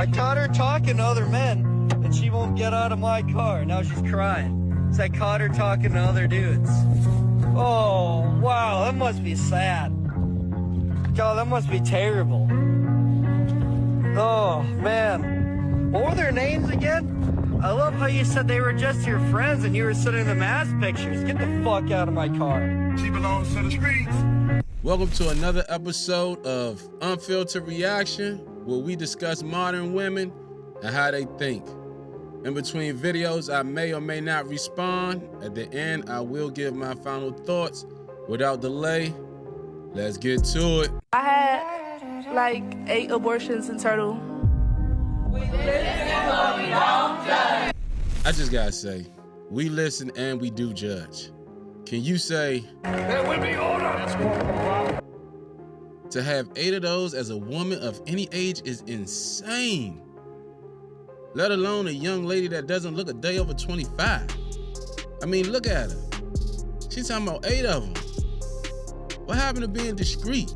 I caught her talking to other men, and she won't get out of my car. Now she's crying. So I caught her talking to other dudes. Oh, wow, that must be sad. God, that must be terrible. Oh, man. What were their names again? I love how you said they were just your friends and you were sending them ass pictures. Get the fuck out of my car. She belongs to the streets. Welcome to another episode of Unfiltered Reaction, where we discuss modern women and how they think. In between videos, I may or may not respond. At the end, I will give my final thoughts. Without delay, let's get to it. I had like 8 abortions in total. I just gotta say, we listen and we do judge. Can you say, There will be order. to have 8 of those as a woman of any age is insane? Let alone a young lady that doesn't look a day over 25. I mean, look at her. She's talking about 8 of them. What happened to being discreet?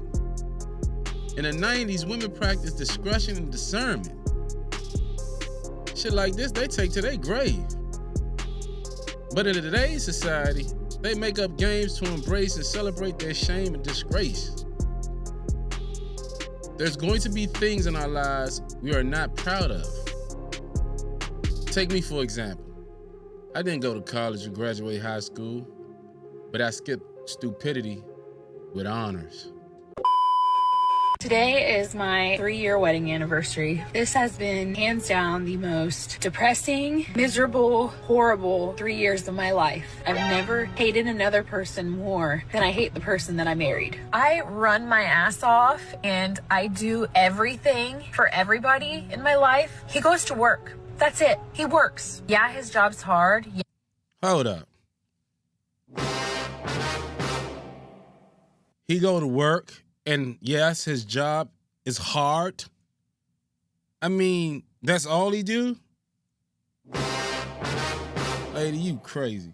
In the 90s, women practiced discretion and discernment. Shit like this, they take to their grave. But in today's society, they make up games to embrace and celebrate their shame and disgrace. There's going to be things in our lives we are not proud of. Take me for example. I didn't go to college or graduate high school, but I skipped stupidity with honors. Today is my 3-year wedding anniversary. This has been hands down the most depressing, miserable, horrible 3 years of my life. I've never hated another person more than I hate the person that I married. I run my ass off and I do everything for everybody in my life. He goes to work. That's it. He works. Yeah, his job's hard. Yeah. Hold up. He go to work, and yes, his job is hard. I mean, that's all he do? Lady, you crazy.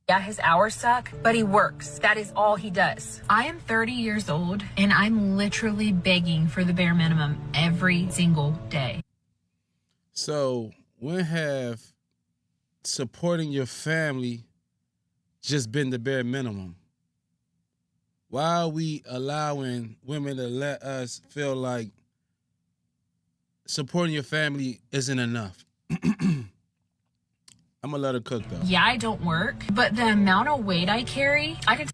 Yeah, his hours suck, but he works. That is all he does. I am 30 years old, and I'm literally begging for the bare minimum every single day. So, when have supporting your family just been the bare minimum? Why are we allowing women to let us feel like supporting your family isn't enough? I'm gonna let her cook though. Yeah, I don't work, but the amount of weight I carry, I can.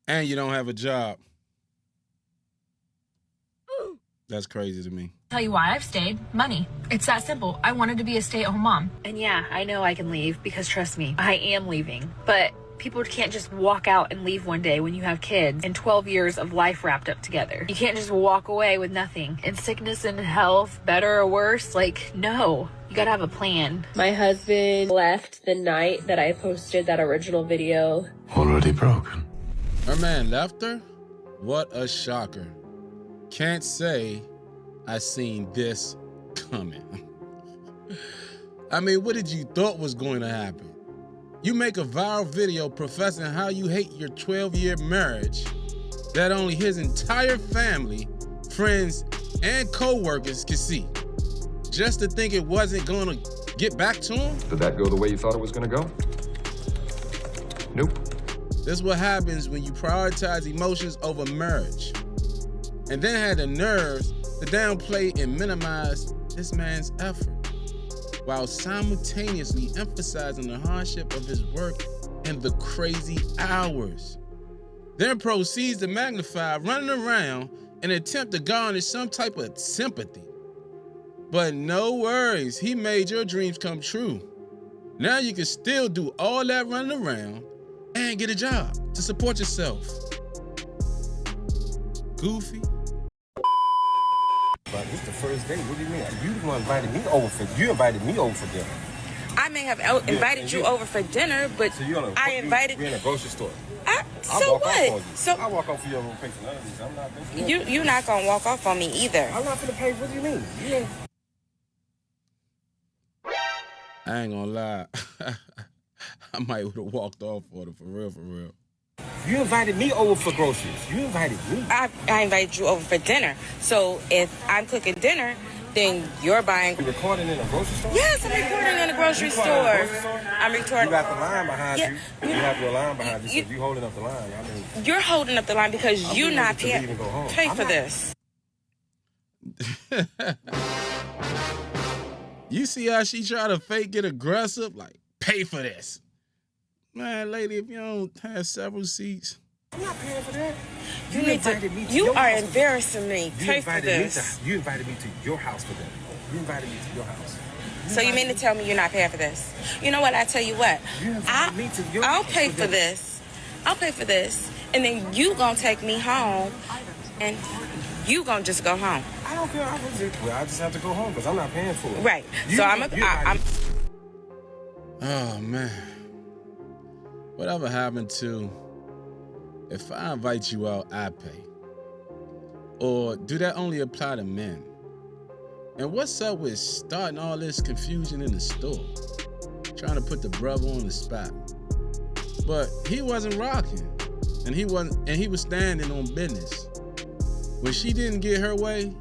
And you don't have a job. That's crazy to me. Tell you why I've stayed. Money. It's that simple. I wanted to be a stay-at-home mom. And yeah, I know I can leave because trust me, I am leaving. But people can't just walk out and leave one day when you have kids and 12 years of life wrapped up together. You can't just walk away with nothing. In sickness and health, better or worse, like, no. You gotta have a plan. My husband left the night that I posted that original video. Already broken. Her man left her? What a shocker. Can't say I seen this coming. I mean, what did you thought was going to happen? You make a viral video professing how you hate your 12-year marriage that only his entire family, friends, and co-workers can see. Just to think it wasn't going to get back to him? Did that go the way you thought it was going to go? Nope. This is what happens when you prioritize emotions over marriage. And then had the nerves to downplay and minimize this man's effort, while simultaneously emphasizing the hardship of his work and the crazy hours. Then proceeds to magnify running around and attempt to garner some type of sympathy. But no worries, he made your dreams come true. Now you can still do all that running around and get a job to support yourself. Goofy. But it's the first day. What do you mean? You the one invited me over for. You invited me over for dinner. I may have invited you over for dinner, but So I invited. We're in a grocery store. So walk off on what? you. So I walk off for your room, pay for none of these. I'm not paying for you're not gonna walk off on me either. I'm not gonna pay. What do you mean? Yeah. I ain't gonna lie. I might would have walked off for her, for real, for real. You invited me over for groceries. You invited me. I invited you over for dinner. So if I'm cooking dinner, then you're buying. You recording in a grocery store? Yes, I'm recording in a grocery store. I'm recording. You got the line behind Yeah, you. You have your line behind you. So you holding up the line. I mean, you're holding up the line because you're not to leave and go home. pay for this. You see how she try to fake get aggressive? Like, pay for this. Man, lady, if you don't have several seats. I'm not paying for that. You need invited me to You your are house. embarrassing me. Pay for this. You invited me to your house for dinner. You invited me to your house. So you mean to tell me you're not paying for this? You know what? I tell you what. I'll pay for this. I'll pay for this, and then you gonna take me home, and you gonna just go home. I don't care. I just have to go home because I'm not paying for it. Right. So I'm. Oh, man. Whatever happened to, if I invite you out, I pay? Or do that only apply to men? And what's up with starting all this confusion in the store? Trying to put the brother on the spot. But he wasn't rocking. And he was standing on business. When she didn't get her way,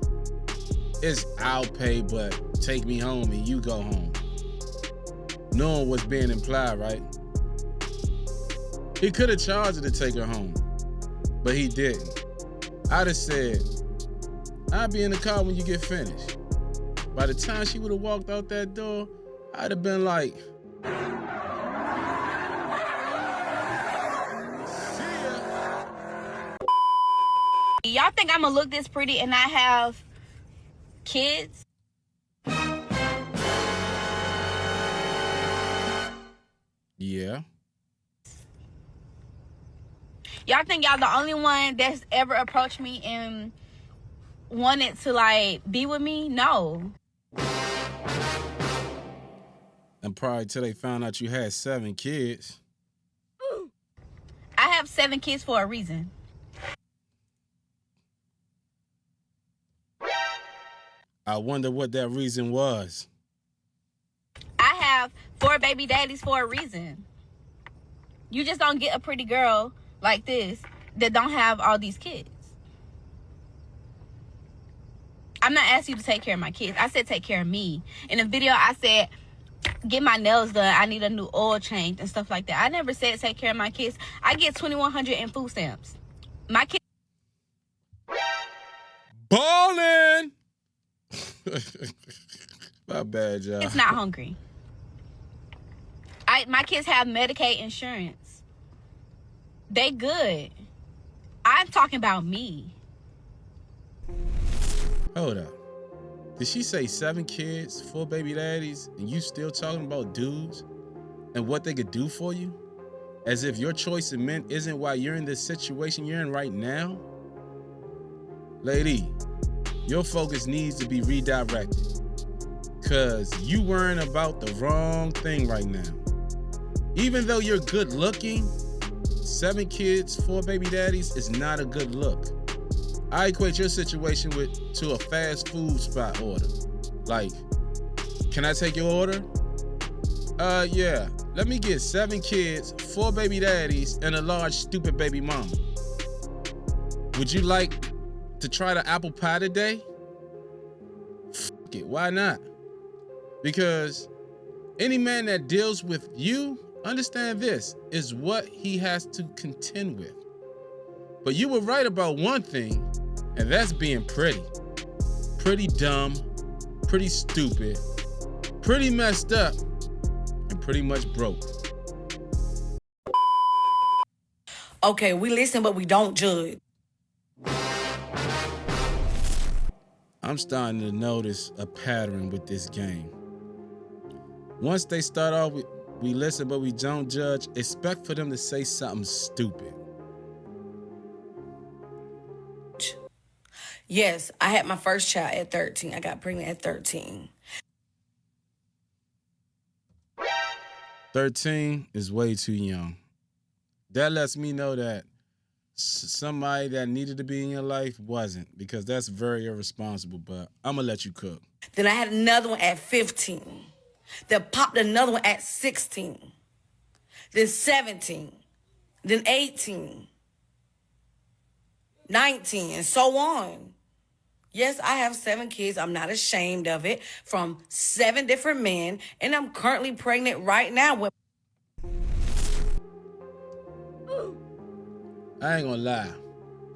it's I'll pay, but take me home and you go home. Knowing what's being implied, right? He could have charged her to take her home, but he didn't. I'd have said, I'll be in the car when you get finished. By the time she would have walked out that door, I'd have been like, y'all think I'm gonna look this pretty and not have kids? yeah. Y'all think y'all the only one that's ever approached me and wanted to like be with me? No. And probably till they found out you had 7 kids. I have 7 kids for a reason. I wonder what that reason was. I have 4 baby daddies for a reason. You just don't get a pretty girl like this that don't have all these kids. I'm not asking you to take care of my kids. I said take care of me. In the video, I said get my nails done. I need a new oil change and stuff like that. I never said take care of my kids. I get $2,100 in food stamps. My kids Ballin'! My bad, y'all. It's not hungry. My kids have Medicaid insurance. They good. I'm talking about me. Hold up. Did she say 7 kids, 4 baby daddies, and you still talking about dudes and what they could do for you? As if your choice of men isn't why you're in this situation you're in right now? Lady, your focus needs to be redirected. Cause you worrying about the wrong thing right now. Even though you're good looking, 7 kids, 4 baby daddies is not a good look. I equate your situation to a fast food spot order. Like, can I take your order? Yeah. Let me get 7 kids, 4 baby daddies, and a large stupid baby mama. Would you like to try the apple pie today? Fuck it, why not? Because any man that deals with you, understand this, is what he has to contend with. But you were right about one thing, and that's being pretty. Pretty dumb, pretty stupid, pretty messed up, and pretty much broke. Okay, we listen, but we don't judge. I'm starting to notice a pattern with this game. Once they start off with, we listen, but we don't judge, expect for them to say something stupid. Yes, I had my first child at 13. I got pregnant at 13. 13 is way too young. That lets me know that somebody that needed to be in your life wasn't, because that's very irresponsible, but I'm gonna let you cook. Then I had another one at 15. Then popped another one at 16. Then 17. then 18, 19, and so on. Yes, I have 7 kids. I'm not ashamed of it, from 7 different men, and I'm currently pregnant right now with. I ain't gonna lie.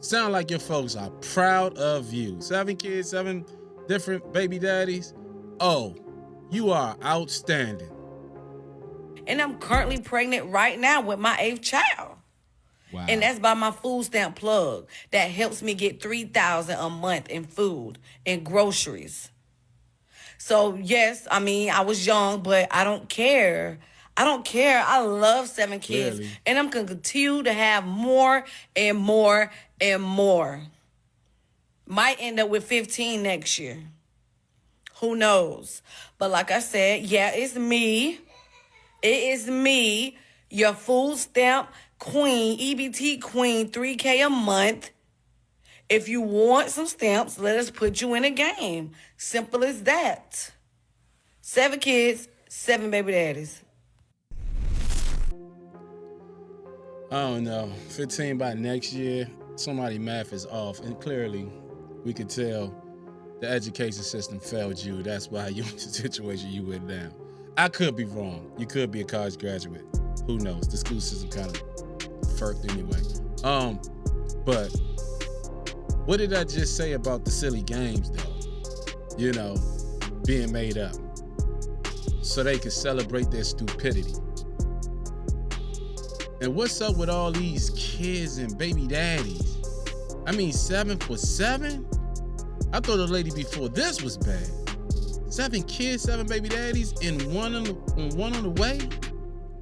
Sound like your folks are proud of you. 7 kids, 7 different baby daddies. Oh, you are outstanding. And I'm currently pregnant right now with my 8th child. Wow. And that's by my food stamp plug that helps me get $3,000 a month in food and groceries. So yes, I mean, I was young, but I don't care. I don't care. I love 7 kids. Clearly. And I'm going to continue to have more and more and more. Might end up with 15 next year. Who knows? But like I said, yeah, it's me. It is me, your food stamp queen, EBT queen, $3K a month. If you want some stamps, let us put you in a game. Simple as that. 7 kids, 7 baby daddies. I don't know. 15 by next year, somebody's math is off. And clearly, we could tell the education system failed you. That's why you're in the situation you in now. I could be wrong. You could be a college graduate. Who knows? The school system kind of firked anyway. But what did I just say about the silly games, though? You know, being made up so they can celebrate their stupidity. And what's up with all these kids and baby daddies? I mean, 7 for 7? I thought the lady before this was bad. 7 kids, 7 baby daddies, and one on the way?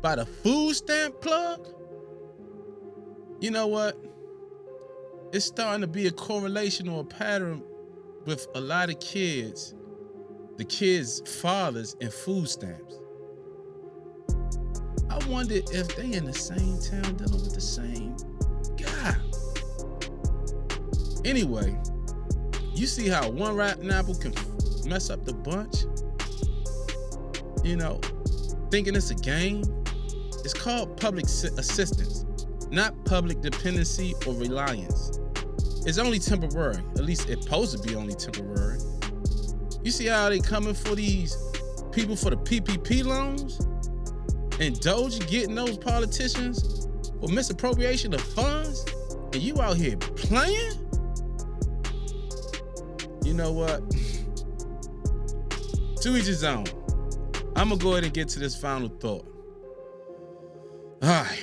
By the food stamp plug? You know what? It's starting to be a correlation or a pattern with a lot of kids, the kids' fathers, and food stamps. I wonder if they in the same town dealing with the same guy. Anyway, you see how one rotten apple can mess up the bunch? You know, thinking it's a game? It's called public assistance, not public dependency or reliance. It's only temporary. At least it's supposed to be only temporary. You see how they coming for these people for the PPP loans? And Doge getting those politicians for misappropriation of funds? And you out here playing? You know what? To each his own. I'm gonna go ahead and get to this final thought. All right.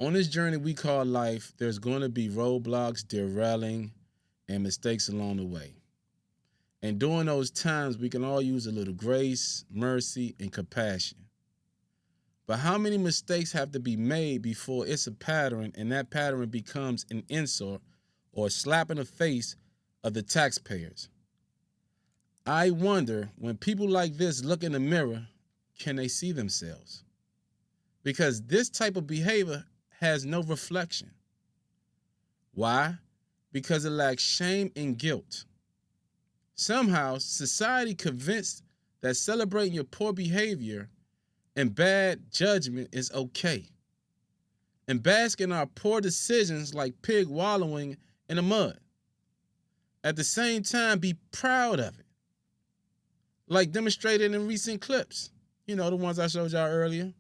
On this journey we call life, there's going to be roadblocks, derailing, and mistakes along the way. And during those times, we can all use a little grace, mercy, and compassion. But how many mistakes have to be made before it's a pattern and that pattern becomes an insult or a slap in the face of the taxpayers? I wonder, when people like this look in the mirror, can they see themselves? Because this type of behavior has no reflection. Why? Because it lacks shame and guilt. Somehow, society convinced that celebrating your poor behavior and bad judgment is okay. And bask in our poor decisions like pig wallowing in the mud. At the same time, be proud of it. Like demonstrated in recent clips. You know, the ones I showed y'all earlier.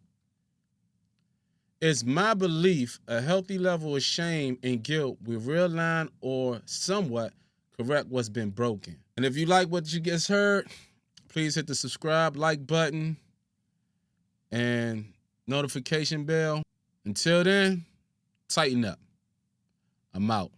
It's my belief a healthy level of shame and guilt will realign or somewhat correct what's been broken. And if you like what you just heard, please hit the subscribe, like button, and notification bell. Until then, tighten up. I'm out.